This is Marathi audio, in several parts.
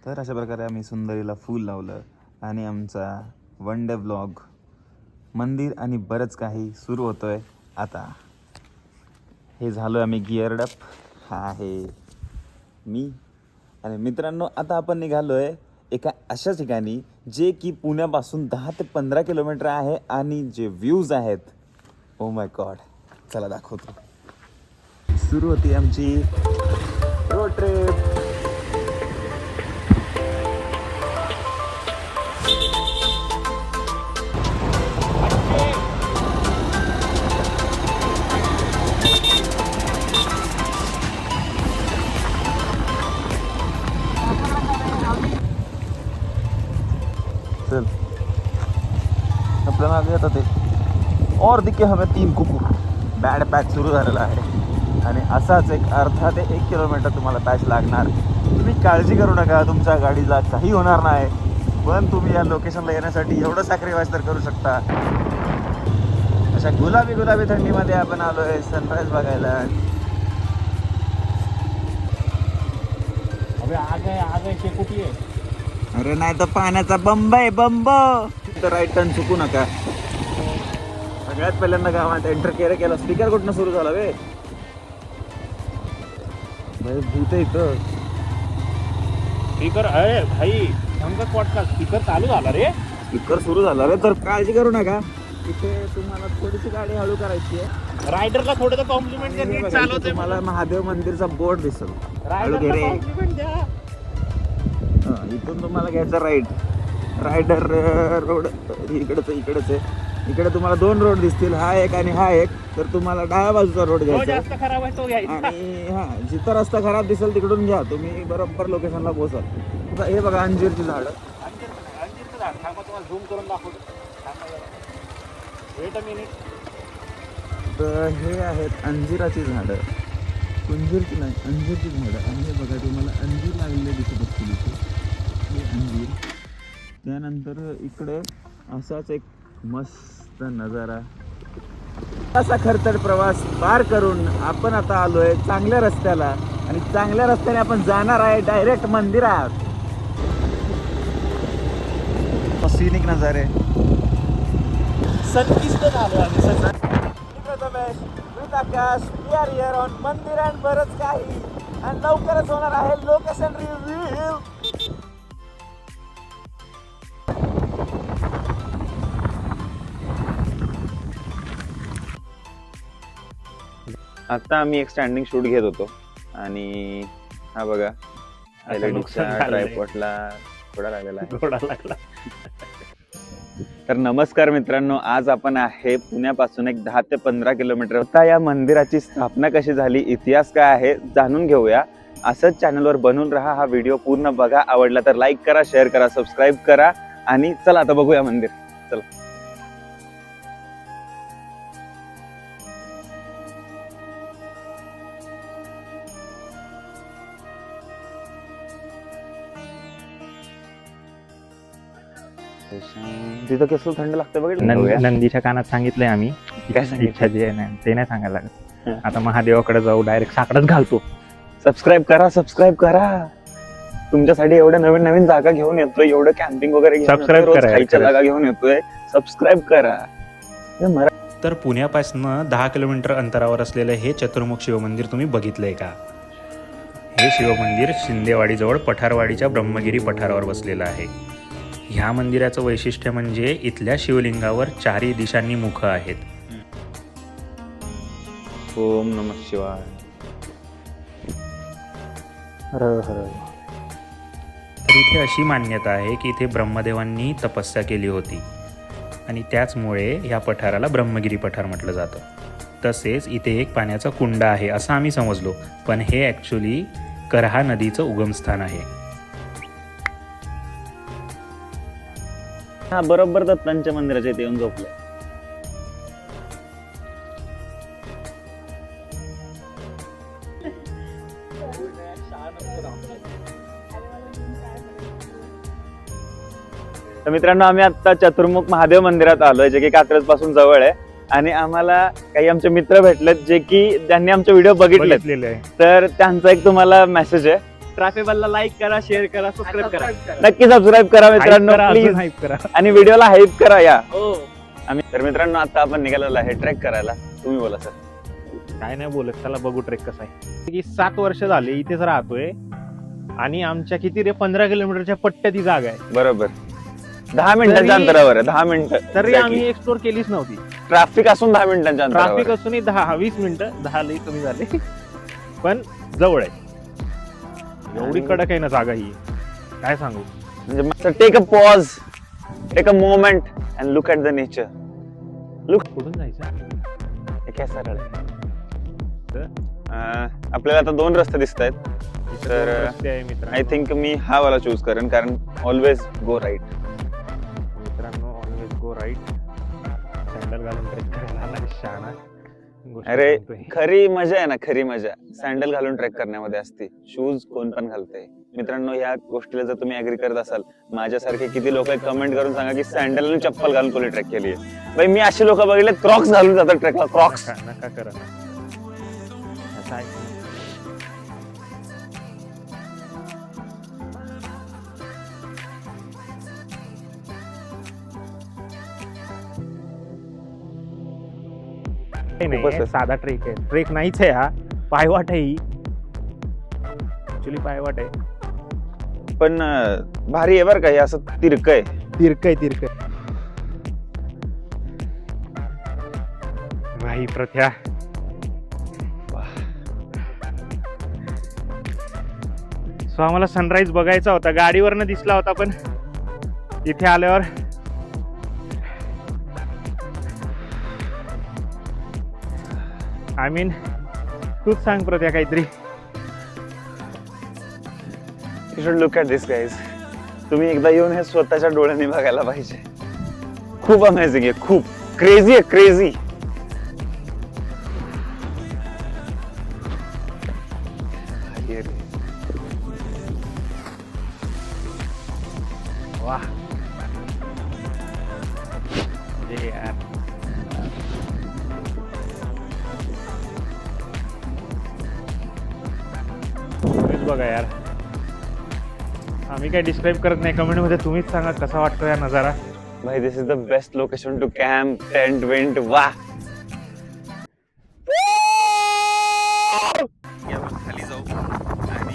तर अशा प्रकारे आम्ही सुंदरीला फूल लावलं आणि आमचा वन डे व्लॉग मंदिर आणि बरंच काही सुरू होतोय आता. हे झालो आम्ही गिअर्ड अप. हा आहे मी आणि मित्रांनो, आता आपण निघालोय एका अशा ठिकाणी जे की पुण्यापासून 10 ते 15 किलोमीटर आहे आणि जे व्ह्यूज आहेत, ओ माय गॉड, चला दाखवतो. सुरू होती आमची रोड ट्रिप. चल आपल्याला आगे आता ते और दिखे हमें 3 कुकू बॅड पॅच सुरू झालेला आहे आणि असाच एक अर्धा ते 1 किलोमीटर तुम्हाला पॅच लागणार. तुम्ही काळजी करू नका, तुमच्या गाडीला काही होणार नाही, पण तुम्ही या लोकेशनला येण्यासाठी एवढं सॅक्रिफाईस तर करू शकता. अशा गुलाबी गुलाबी थंडीमध्ये आपण आलोय सनराईज बघायला. अबे आ गए शेकोटी आहे. अरे नाही तर पाण्याचा बंब आहे, बंब. तर राईट टर्न चुकू नका. सगळ्यात पहिल्यांदा गावात एंटर केलं. स्पीकर कुठनं सुरू झाला बे? भूत आहे इथं. स्पीकर अरे भाई संगत पॉडकास्ट स्पीकर चालू झाला रे. स्पीकर सुरू झाला रे, तर काळजी करू नका. इथे तुम्हाला थोडीशी गाडी हळू करायची आहे. रायडरला थोडं कॉम्प्लिमेंट कर, नीट चालवते. मला महादेव मंदिरचा बोर्ड दिसेल. रायडरला कॉम्प्लिमेंट द्या. इथून तुम्हाला घ्यायचा रायडर रोड. इकडेच आहे. इकडे तुम्हाला 2 रोड दिसतील, हा एक आणि हा एक. तर तुम्हाला डाव्या बाजूचा रोड तो घ्यायचा जास्त खराब आहे तो घ्यायचा. आणि हा जिथं रस्ता खराब दिसेल तिकडून घ्या, तुम्ही बरोबर लोकेशनला पोहोचाल. आता हे बघा अंजीरची झाडं. अंजीरचं झाड थांबा, तुम्हाला झूम करून दाखवतो. Weight a minute. तर हे आहेत अंजिराची झाडं. कुंजीरची नाही, अंजीरची झाडं. आणि हे बघा तुम्हाला अंजीर लागलेले दिसत असतील इथे. हे अंजीर. त्यानंतर इकडे असाच एक मस्त नजारा. असा खरतर प्रवास पार करून आपण आता आलोय चांगल्या रस्त्याला आणि चांगल्या रस्त्याने आपण जाणार आहे डायरेक्ट मंदिरात. सीनिक नजारे. सनकिस्त झालो आम्ही. आकाश हिअर ऑन मंदिर आणि बरंच काही. आणि लवकरच होणार आहे लोकेशन रिव्ह्यू. आता आम्ही एक स्टँडिंग शूट घेत होतो आणि हा बघा ट्रायपॉडला थोडा लागला. तर नमस्कार मित्रांनो, आज आपण आहे पुण्यापासून एक 10 ते 15 किलोमीटर. आता या मंदिराची स्थापना कशी झाली, इतिहास काय आहे जाणून घेऊया. असंच चॅनलवर बनून राहा. हा व्हिडिओ पूर्ण बघा. आवडला तर लाईक करा, शेअर करा, सबस्क्राईब करा आणि चला आता बघूया मंदिर. चला. तिथं कसं थंड लागतं बघ. नंदीच्या कानात सांगितलंय आम्ही काय इच्छा जी आहे ते नाही सांगायला लागत. आता महादेवाकडे जाऊ, डायरेक्ट साकडच घालतो. सबस्क्राईब करा. तुमच्यासाठी एवढ्या नवीन जागा घेऊन येतोय, एवढं कॅम्पिंग वगैरे सबस्क्राईब करा, खायच्या जागा घेऊन येतोय. सबस्क्राईब करा. तर पुण्यापासून 10 किलोमीटर अंतरावर असलेलं हे चतुर्मुख शिवमंदिर तुम्ही बघितलंय का? हे शिवमंदिर शिंदेवाडीजवळ पठारवाडीच्या ब्रह्मगिरी पठारावर वसलेलं आहे. ह्या मंदिराचं वैशिष्ट्य म्हणजे इथल्या शिवलिंगावर 4 दिशांनी मुख आहेत. ओम नमः शिवाय. तर इथे अशी मान्यता आहे की इथे ब्रह्मदेवांनी तपस्या केली होती आणि त्याचमुळे ह्या पठाराला ब्रह्मगिरी पठार म्हटलं जातं. तसेच इथे एक पाण्याचा कुंड आहे असं आम्ही समजलो, पण हे ॲक्च्युली करहा नदीचं उगमस्थान आहे. हा बरोबर दत्तांच्या मंदिराच्या इथे येऊन झोपलं. तर मित्रांनो, आम्ही आता चतुर्मुख महादेव मंदिरात आलोय, जे की कात्रज पासून जवळ आहे. आणि आम्हाला काही आमचे मित्र भेटलेत जे की त्यांनी आमचे व्हिडिओ बघितलेत. तर त्यांचा एक तुम्हाला मेसेज आहे. ट्रॅफिकला लाईक करा, शेअर करा, सबस्क्राईब करा. नक्की सबस्क्राईब करा मित्रांनो Hype करा, प्लीज, अजून hype करा. आणि व्हिडिओला हाईप करा या. हो. तर मित्रांनो आता आपण निघालेलो आहे ट्रेक करायला. तुम्ही बोला सर. काय नाही बोलत, चला बघू ट्रेक कसा आहे. की 7 वर्ष झाले इथेच राहतोय आणि आमच्या किती रे 15 किलोमीटरच्या पट्ट्यात ही जागा आहे. बरोबर, 10 मिनिटांच्या तरी- अंतरावर आहे. 10 मिनिटं तरी आम्ही एक्सप्लोर केलीच नव्हती. ट्रॅफिक असून 10 मिनिटांच्या अंतरावर ट्रॅफिक आहे. असूनही 10-20 मिनिटं, 10 लई कमी झाले, पण जवळ आहे. एवढी कडक आहे ना जागा ही, काय सांगू. म्हणजे take a pause, take a moment and look at the nature. कुठून जायचं? काय सरळ आहे. आपल्याला आता 2 रस्ते दिसत आहेत. इथे तर दोन रस्ते आहे मित्रांनो. आय थिंक मी हा वाला चूज करेन, कारण ऑलवेज गो राईट. मित्रांनो ऑलवेज गो राईट. सँडल घालून ट्रेक करायला आला शहाणा. गोष्ट अरे सांगतोय. खरी मजा आहे ना, खरी मजा सँडल घालून ट्रेक करण्यामध्ये असते. शूज कोण पण घालते. मित्रांनो या गोष्टीला जर तुम्ही अग्री करत असाल, माझ्यासारखे किती लोक कमेंट करून सांगा की सँडल आणि चप्पल घालून कोणी ट्रेक केली आहे. बाई मी असे लोक बघितले क्रॉक्स घालून जातात ट्रेकला. क्रॉक्स नका करा ना. असं आहे. नाही, खूपच नाही, आहे. साधा ट्रेक आहे. ट्रेक नाहीच आहे हा, पायवाट आहे ही. ऍक्च्युली पायवाट आहे. पण भारी आहे बरं का, हे असं तिरक आहे. तिरक आहे. भाई प्रथ्या, सो आम्हाला सनराईज बघायचा होता, गाडीवरनं दिसला होता, पण इथे आल्यावर आय मीन तूच सांग प्रथ्या काहीतरी. You should look at this guys. तुम्ही एकदा येऊन हे स्वतःच्या डोळ्यांनी बघायला पाहिजे. खूप अमेझिंग आहे, खूप क्रेझी आहे, क्रेझी. वाह म्हणजे यार तुम्हीच बघा यार, आम्ही काय डिस्क्राईब करत नाही. कमेंट मध्ये तुम्हीच सांगा कसा वाटतो या नजारा. भाई this is the best location to camp, tent went. वाह. खाली जाऊ आणि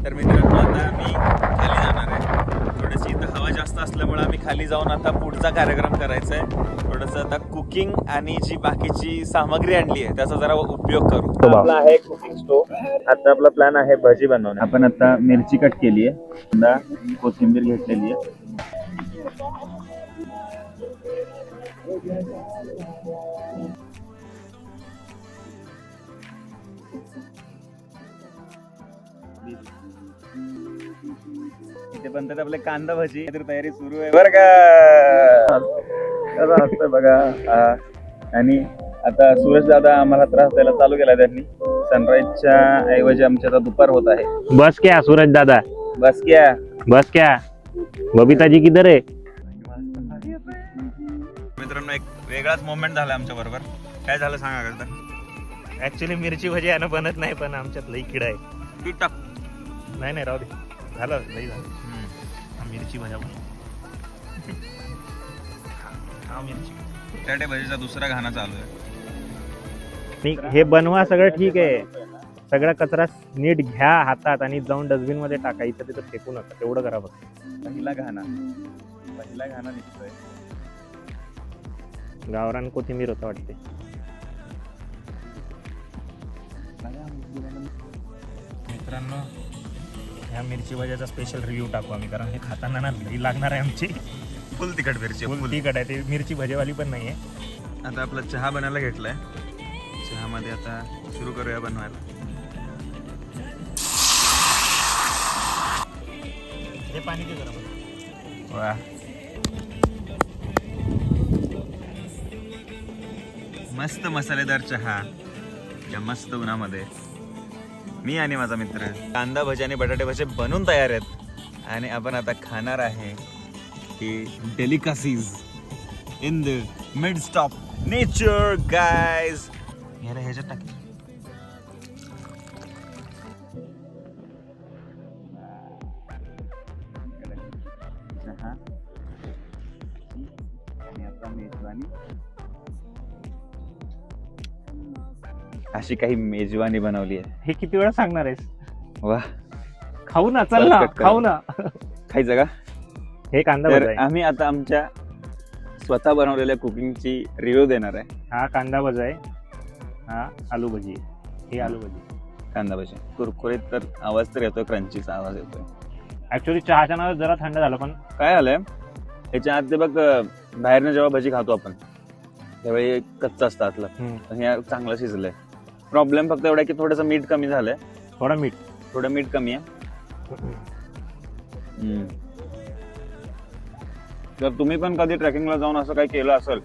तर मित्रांनो आता आम्ही खाली जाणार आहे. थोडीशी इथं हवा जास्त असल्यामुळे आम्ही खाली जाऊन आता पुढचा कार्यक्रम करायचा आहे. थोडंसं आता कुकिंग आणि जी बाकीची सामग्री आणली आहे त्याचा जरा उपयोग करू. आपला आहे कुकिंग स्टोव्ह. आता आपला प्लॅन आहे भजी बनवणे. आपण आता मिरची कट केली आहे, कोथिंबीर घेतलेली आहे. इथे पण तर आपले कांदा भजी तर तयारी सुरू आहे बरं का. असतं बघा. आणि आता सुरेश दादा आम्हाला त्रास द्यायला चालू केला त्यांनी. सनराईजच्या ऐवजी आमच्या आता दुपार होत आहे. बस क्या सूरज दादा, बस क्या. बस क्या. बबिता जी किधर आहे? मित्रांनो एक वेगळाच मोमेंट झाला आमच्या बरोबर. काय झालं सांगा करता. ऍक्च्युली मिरची भजी यानं बनत नाही, पण आमच्यात लई किडा आहे. तू टाक. नाही राहू दे, झालं लई झालं. मिरची भजा हा मिरची बटाटे भजीचा दुसरा घाणा चालू आहे. हे बनवा सगळं ठीक आहे, सगळा कचरा नीट घ्या हातात आणि जाऊन डस्टबिन मध्ये टाका. इथं तिथं फेकू नका, तेवढं करा फक्त. पहिला घाणा दिसतोय. गावरान कोथिंबीर होता वाटते. मित्रांनो ह्या मिरची भज्याचा स्पेशल रिव्ह्यू टाकू आम्ही, कारण हे खाताना ना लई लागणार आहे आमची. फुल तिखट मिरची. फुल तिखट आहे, ते मिरची भजेवाली पण नाही आहे. आता आपला चहा बनायला घेतलाय. चहामध्ये आता सुरू करूया बनवायला. हे पाणी दे जरा. वा. मस्त मसालेदार चहा या मस्त उन्हामध्ये मी आणि माझा मित्र कांदा भजी आणि बटाटे भजी बनून तयार आहेत आणि आपण आता खाणार आहे की delicacies in the mid stop nature guys. ह्याला ह्याच्यात टाक. अशी काही मेजवानी बनवली आहे. हे किती वेळा सांगणार आहेस? वा, खाऊ ना, चल ना, परत कट करा. खाऊ ना. खायचं का? हे कांदा तर भजा आहे. आम्ही आता आमच्या स्वतः बनवलेल्या कुकिंगची रिव्ह्यू देणार आहे. हा कांदा भजा आहे, हा आलू भजी आहे. हे आलू भजी. कांदा भजी कुरकुरीत, तर आवाज तर येतोय, क्रंचीचा आवाज येतोय. ऍक्च्युअली चहाच्या नावात जरा थंड झालं, पण काय झालंय ह्याच्या आत ते बघ, बाहेरनं जेव्हा भजी खातो आपण त्यावेळी कच्चं असतं आतलं, पण हे चांगलं शिजलंय. प्रॉब्लेम फक्त एवढा की थोडंसं मीठ कमी झालंय. थोडं मीठ कमी आहे. जर तुम्ही पण कधी ट्रेकिंगला जाऊन असं काही केलं असेल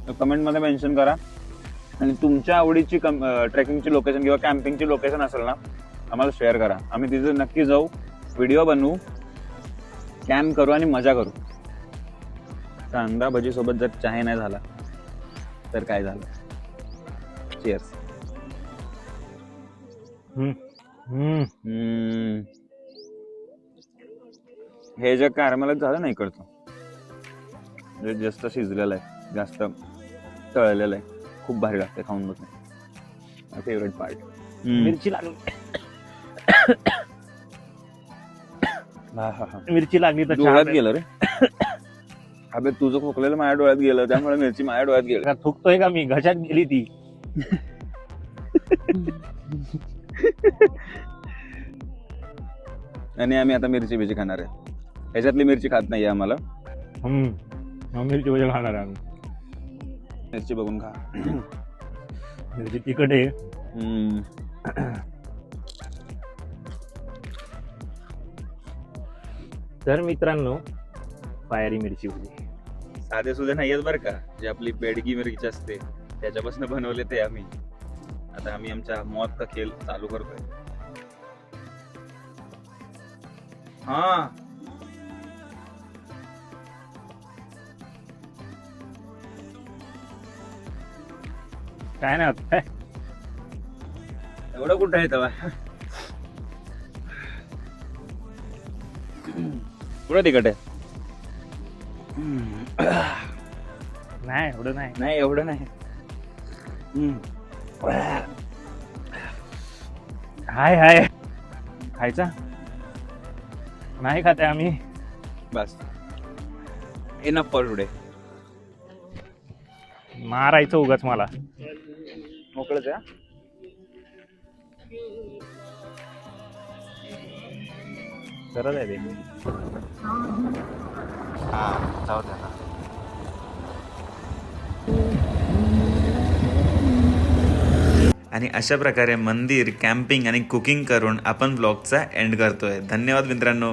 तर कमेंटमध्ये मेन्शन करा. आणि तुमच्या आवडीची ट्रेकिंगची लोकेशन किंवा कॅम्पिंगची लोकेशन असेल ना, आम्हाला शेअर करा. आम्ही तिथे नक्की जाऊ, व्हिडिओ बनवू, कॅम्प करू आणि मजा करू. कांदा भजी सोबत जर चहा नाही झाला तर काय झालं. चीअर्स. हे जे कॅरमलाइज झालं ना इकडचं, जे जास्त शिजलेलं आहे, जास्त तळलेलं आहे, खूप भारी लागते खाऊन बघ. Favourite part. मिरची लागली. मिरची लागली तर डोळ्यात गेलं रे. अबे तुझं खोकलेलं माझ्या डोळ्यात गेलं, त्यामुळे मिरची माझ्या डोळ्यात गेलं. थुकतोय का मी? घशात गेली ती. आणि आम्ही आता मिरची बिरची खाणार आहे. ह्याच्यातली मिरची खात नाहीये आम्हाला. मिरची भजी खाणार आहे आम्ही. मिरची बघून खा. मिरची तिखट आहे. तर मित्रांनो, फायरी मिरची भजी. साधे सुधे नाहीयेत बरं का, जे आपली बेडगी मिरची असते त्याच्यापासून बनवले ते आम्ही. आता आम्ही आमच्या मौत का खेळ चालू करतोय. हा, काय नाही होत. एवढं कुठं आहे तेव्हा. पुढं तिकट आहे. नाही एवढं नाही. नाही एवढं नाही. हाय हाय खायचा नाही खाते आम्ही. बस, इनफ फॉर टुडे. मारायचं उगाच मला. मोकळच आहे. सरळ आहे ते. हा, जाऊ द्या. आणि अशा प्रकारे मंदिर, कॅम्पिंग आणि कुकिंग करून आपण ब्लॉगचा एंड करतोय. धन्यवाद मित्रांनो.